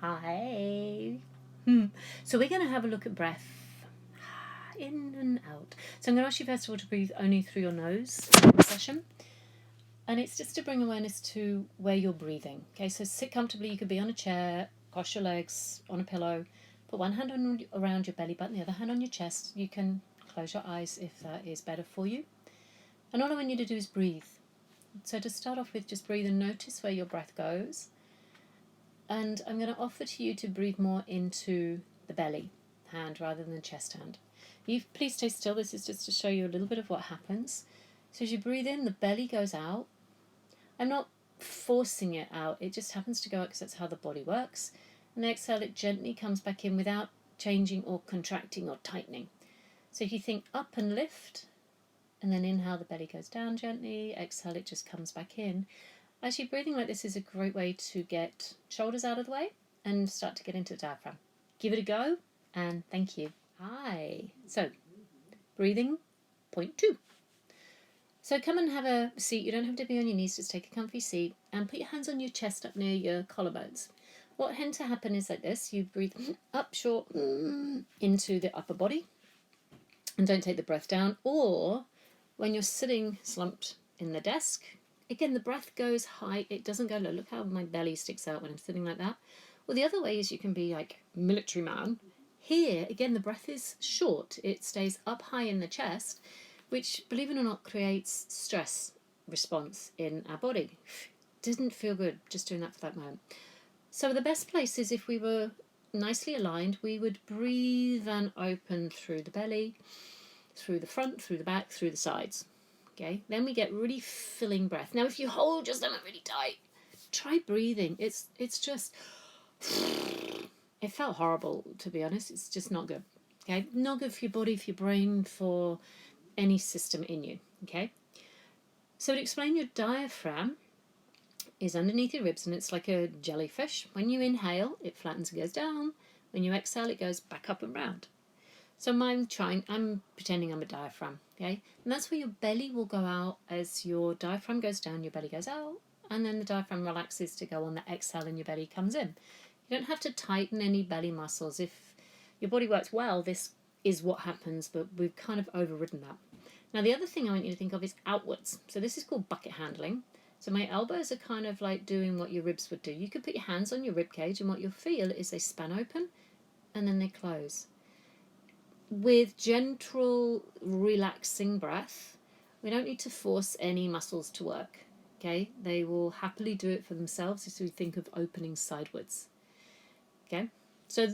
Hi. So we're going to have a look at breath in and out. So I'm going to ask you first of all to breathe only through your nose in this session. And it's just to bring awareness to where you're breathing. Okay, so sit comfortably. You could be on a chair, cross your legs, on a pillow. Put one hand around your belly button, the other hand on your chest. You can close your eyes if that is better for you. And all I want you to do is breathe. So to start off with, just breathe and notice where your breath goes. And I'm going to offer to you to breathe more into the belly hand rather than the chest hand. Please stay still. This is just to show you a little bit of what happens. So as you breathe in, the belly goes out. I'm not forcing it out. It just happens to go out because that's how the body works. And then exhale, it gently comes back in without changing or contracting or tightening. So if you think up and lift, and then inhale, the belly goes down gently. Exhale, it just comes back in. Actually, breathing like this is a great way to get shoulders out of the way and start to get into the diaphragm. Give it a go, and thank you. Hi. So, breathing, point 2. So come and have a seat. You don't have to be on your knees, just take a comfy seat and put your hands on your chest up near your collarbones. What tends to happen is like this. You breathe up short into the upper body and don't take the breath down. Or when you're sitting slumped in the desk, again, the breath goes high. It doesn't go low. Look how my belly sticks out when I'm sitting like that. Well, the other way is you can be like military man. Here, again, the breath is short. It stays up high in the chest, which, believe it or not, creates stress response in our body. Didn't feel good just doing that for that moment. So the best place is if we were nicely aligned, we would breathe and open through the belly, through the front, through the back, through the sides. Okay, then we get really filling breath. Now, if you hold your stomach really tight, try breathing. It's just, it felt horrible, to be honest. It's just not good. Okay, not good for your body, for your brain, for any system in you. Okay, so to explain, your diaphragm is underneath your ribs and it's like a jellyfish. When you inhale, it flattens and goes down. When you exhale, it goes back up and round. So I'm pretending I'm a diaphragm, okay? And that's where your belly will go out. As your diaphragm goes down, your belly goes out, and then the diaphragm relaxes to go on the exhale and your belly comes in. You don't have to tighten any belly muscles. If your body works well, this is what happens, but we've kind of overridden that. Now, the other thing I want you to think of is outwards. So this is called bucket handling. So my elbows are kind of like doing what your ribs would do. You could put your hands on your rib cage, and what you'll feel is they span open, and then they close. With gentle, relaxing breath, we don't need to force any muscles to work, okay? They will happily do it for themselves as we think of opening sidewards, okay? So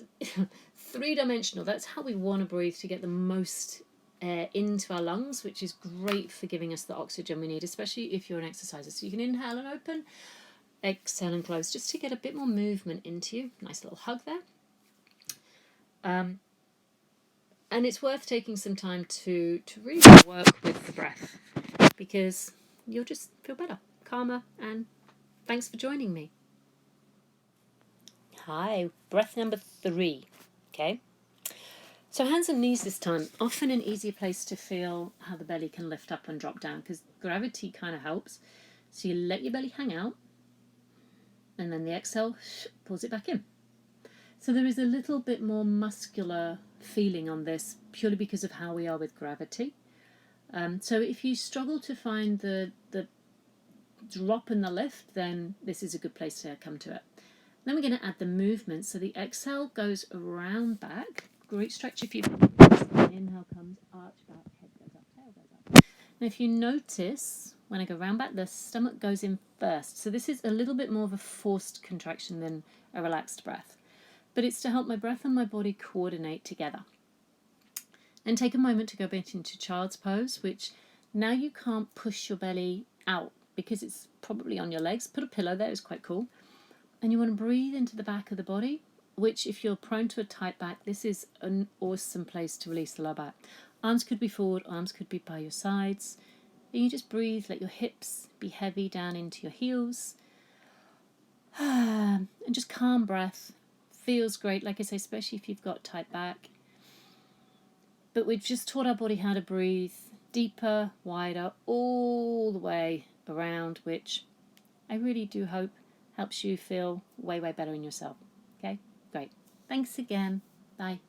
3-dimensional, that's how we want to breathe to get the most air into our lungs, which is great for giving us the oxygen we need, especially if you're an exerciser. So you can inhale and open, exhale and close, just to get a bit more movement into you. Nice little hug there. And it's worth taking some time to really work with the breath, because you'll just feel better, calmer, and thanks for joining me. Hi, breath number 3, okay? So hands and knees this time, often an easier place to feel how the belly can lift up and drop down, because gravity kind of helps. So you let your belly hang out, and then the exhale pulls it back in. So there is a little bit more muscular feeling on this, purely because of how we are with gravity. So if you struggle to find the drop and the lift, then this is a good place to come to it. Then we're going to add the movement. So the exhale goes around back. Great stretch if you inhale comes, arch back, head goes up, tail goes up. Now if you notice, when I go round back, the stomach goes in first. So this is a little bit more of a forced contraction than a relaxed breath. But it's to help my breath and my body coordinate together. And take a moment to go back into child's pose, which now you can't push your belly out because it's probably on your legs. Put a pillow there, it's quite cool. And you want to breathe into the back of the body, which if you're prone to a tight back, this is an awesome place to release the lower back. Arms could be forward, arms could be by your sides. And you just breathe, let your hips be heavy down into your heels. And just calm breath. Feels great, like I say, especially if you've got tight back. But we've just taught our body how to breathe deeper, wider, all the way around, which I really do hope helps you feel way, way better in yourself. Okay, great. Thanks again. Bye.